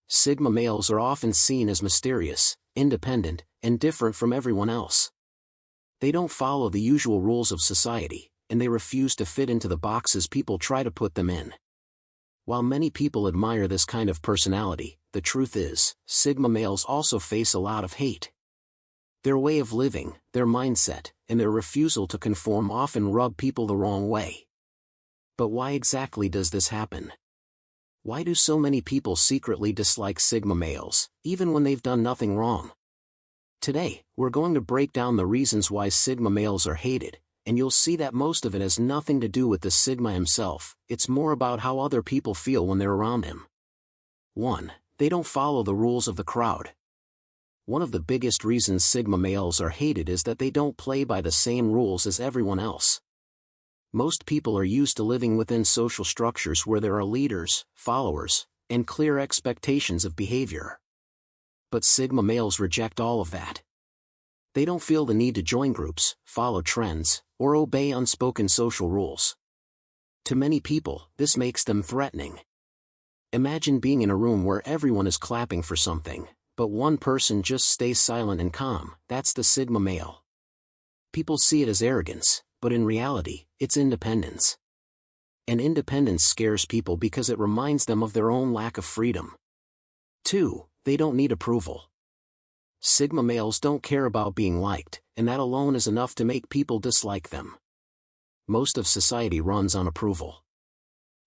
Sigma males are often seen as mysterious, independent, and different from everyone else. They don't follow the usual rules of society, and they refuse to fit into the boxes people try to put them in. While many people admire this kind of personality, the truth is, Sigma males also face a lot of hate. Their way of living, their mindset, and their refusal to conform often rub people the wrong way. But why exactly does this happen? Why do so many people secretly dislike Sigma males, even when they've done nothing wrong? Today, we're going to break down the reasons why Sigma males are hated, and you'll see that most of it has nothing to do with the Sigma himself, it's more about how other people feel when they're around him. 1. They don't follow the rules of the crowd. One of the biggest reasons Sigma males are hated is that they don't play by the same rules as everyone else. Most people are used to living within social structures where there are leaders, followers, and clear expectations of behavior. But Sigma males reject all of that. They don't feel the need to join groups, follow trends, or obey unspoken social rules. To many people, this makes them threatening. Imagine being in a room where everyone is clapping for something, but one person just stays silent and calm. That's the Sigma male. People see it as arrogance, but in reality, it's independence. And independence scares people because it reminds them of their own lack of freedom. 2. They don't need approval. Sigma males don't care about being liked, and that alone is enough to make people dislike them. Most of society runs on approval.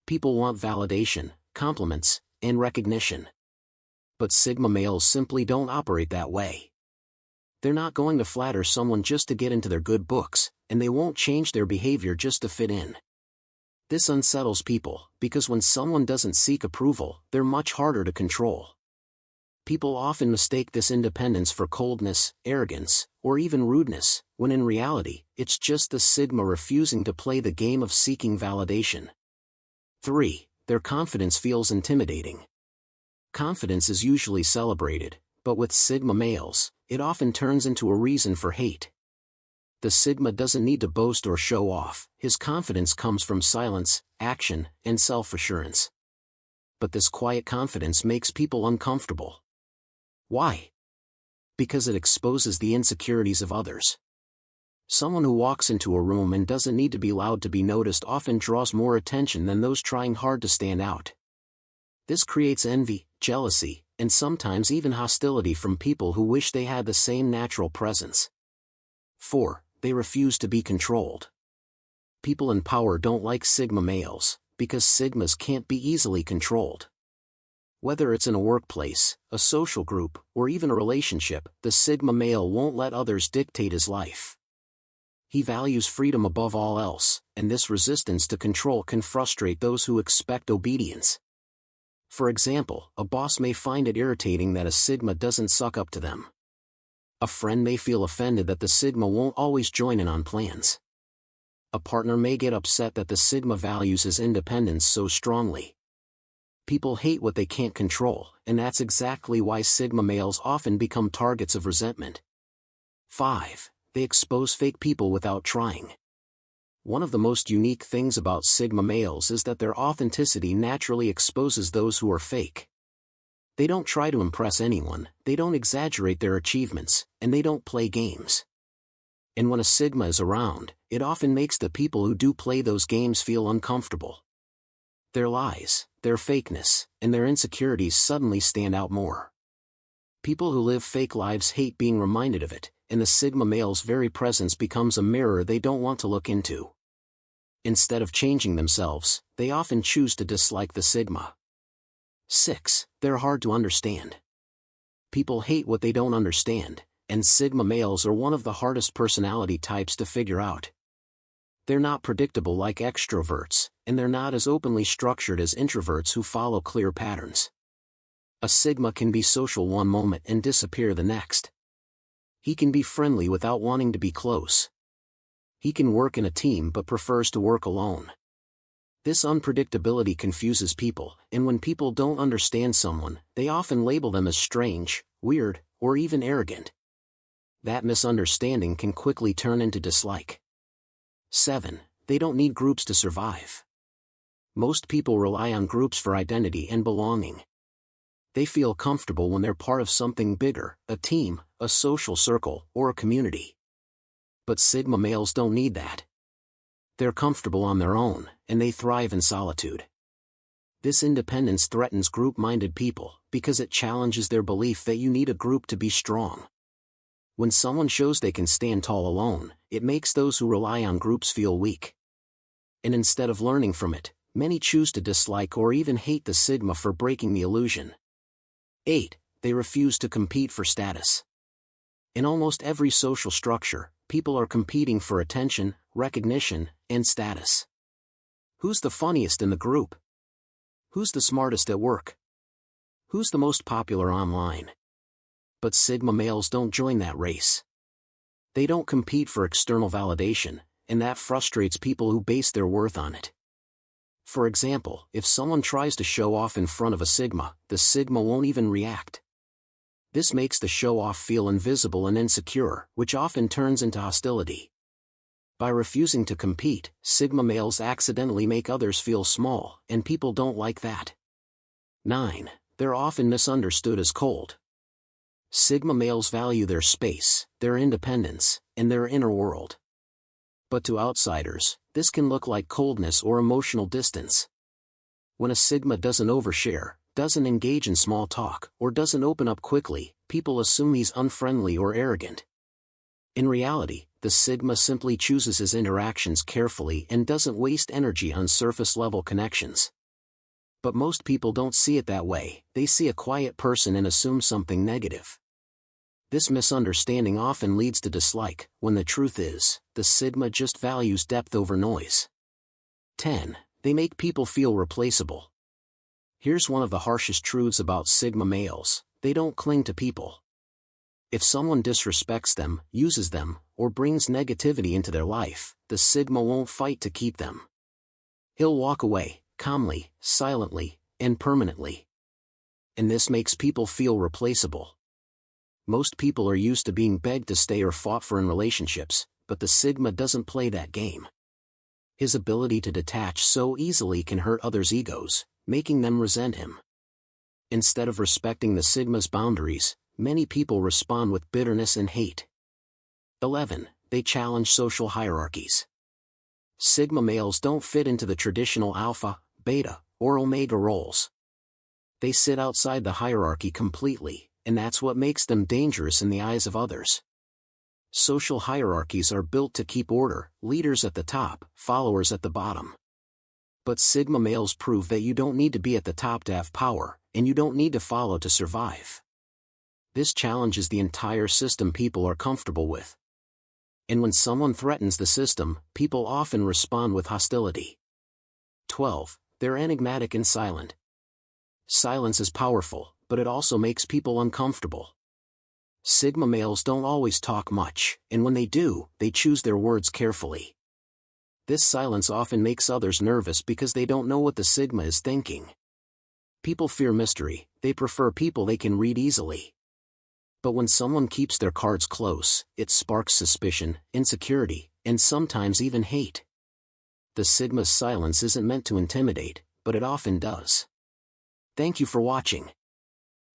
People want validation, compliments, and recognition. But Sigma males simply don't operate that way. They're not going to flatter someone just to get into their good books, and they won't change their behavior just to fit in. This unsettles people, because when someone doesn't seek approval, they're much harder to control. People often mistake this independence for coldness, arrogance, or even rudeness, when in reality, it's just the Sigma refusing to play the game of seeking validation. 3. Their confidence feels intimidating. Confidence is usually celebrated, but with Sigma males, it often turns into a reason for hate. The Sigma doesn't need to boast or show off, his confidence comes from silence, action, and self-assurance. But this quiet confidence makes people uncomfortable. Why? Because it exposes the insecurities of others. Someone who walks into a room and doesn't need to be loud to be noticed often draws more attention than those trying hard to stand out. This creates envy, jealousy, and sometimes even hostility from people who wish they had the same natural presence. 4. They refuse to be controlled. People in power don't like Sigma males, because Sigmas can't be easily controlled. Whether it's in a workplace, a social group, or even a relationship, the Sigma male won't let others dictate his life. He values freedom above all else, and this resistance to control can frustrate those who expect obedience. For example, a boss may find it irritating that a Sigma doesn't suck up to them. A friend may feel offended that the Sigma won't always join in on plans. A partner may get upset that the Sigma values his independence so strongly. People hate what they can't control, and that's exactly why Sigma males often become targets of resentment. 5. They expose fake people without trying. One of the most unique things about Sigma males is that their authenticity naturally exposes those who are fake. They don't try to impress anyone, they don't exaggerate their achievements, and they don't play games. And when a Sigma is around, it often makes the people who do play those games feel uncomfortable. Their lies, their fakeness, and their insecurities suddenly stand out more. People who live fake lives hate being reminded of it, and the Sigma male's very presence becomes a mirror they don't want to look into. Instead of changing themselves, they often choose to dislike the Sigma. 6. They're hard to understand. People hate what they don't understand, and Sigma males are one of the hardest personality types to figure out. They're not predictable like extroverts, and they're not as openly structured as introverts who follow clear patterns. A Sigma can be social one moment and disappear the next. He can be friendly without wanting to be close. He can work in a team but prefers to work alone. This unpredictability confuses people, and when people don't understand someone, they often label them as strange, weird, or even arrogant. That misunderstanding can quickly turn into dislike. 7. They don't need groups to survive. Most people rely on groups for identity and belonging. They feel comfortable when they're part of something bigger, a team, a social circle, or a community. But Sigma males don't need that. They're comfortable on their own, and they thrive in solitude. This independence threatens group-minded people, because it challenges their belief that you need a group to be strong. When someone shows they can stand tall alone, it makes those who rely on groups feel weak. And instead of learning from it, many choose to dislike or even hate the Sigma for breaking the illusion. 8. They refuse to compete for status. In almost every social structure, people are competing for attention, recognition, and status. Who's the funniest in the group? Who's the smartest at work? Who's the most popular online? But Sigma males don't join that race. They don't compete for external validation, and that frustrates people who base their worth on it. For example, if someone tries to show off in front of a Sigma, the Sigma won't even react. This makes the show-off feel invisible and insecure, which often turns into hostility. By refusing to compete, Sigma males accidentally make others feel small, and people don't like that. 9. They're often misunderstood as cold. Sigma males value their space, their independence, and their inner world. But to outsiders, this can look like coldness or emotional distance. When a Sigma doesn't overshare, doesn't engage in small talk, or doesn't open up quickly, people assume he's unfriendly or arrogant. In reality, the Sigma simply chooses his interactions carefully and doesn't waste energy on surface-level connections. But most people don't see it that way. They see a quiet person and assume something negative. This misunderstanding often leads to dislike, when the truth is, the Sigma just values depth over noise. 10. They make people feel replaceable. Here's one of the harshest truths about Sigma males: they don't cling to people. If someone disrespects them, uses them, or brings negativity into their life, the Sigma won't fight to keep them. He'll walk away, calmly, silently, and permanently. And this makes people feel replaceable. Most people are used to being begged to stay or fought for in relationships, but the Sigma doesn't play that game. His ability to detach so easily can hurt others' egos, making them resent him. Instead of respecting the Sigma's boundaries, many people respond with bitterness and hate. 11. They challenge social hierarchies. Sigma males don't fit into the traditional alpha, beta, or omega roles. They sit outside the hierarchy completely, and that's what makes them dangerous in the eyes of others. Social hierarchies are built to keep order, leaders at the top, followers at the bottom. But Sigma males prove that you don't need to be at the top to have power, and you don't need to follow to survive. This challenges the entire system people are comfortable with. And when someone threatens the system, people often respond with hostility. 12. They're enigmatic and silent. Silence is powerful, but it also makes people uncomfortable. Sigma males don't always talk much, and when they do, they choose their words carefully. This silence often makes others nervous because they don't know what the Sigma is thinking. People fear mystery, they prefer people they can read easily. But when someone keeps their cards close, it sparks suspicion, insecurity, and sometimes even hate. The Sigma's silence isn't meant to intimidate, but it often does. Thank you for watching.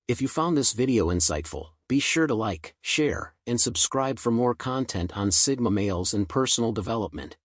If you found this video insightful, be sure to like, share, and subscribe for more content on Sigma males and personal development.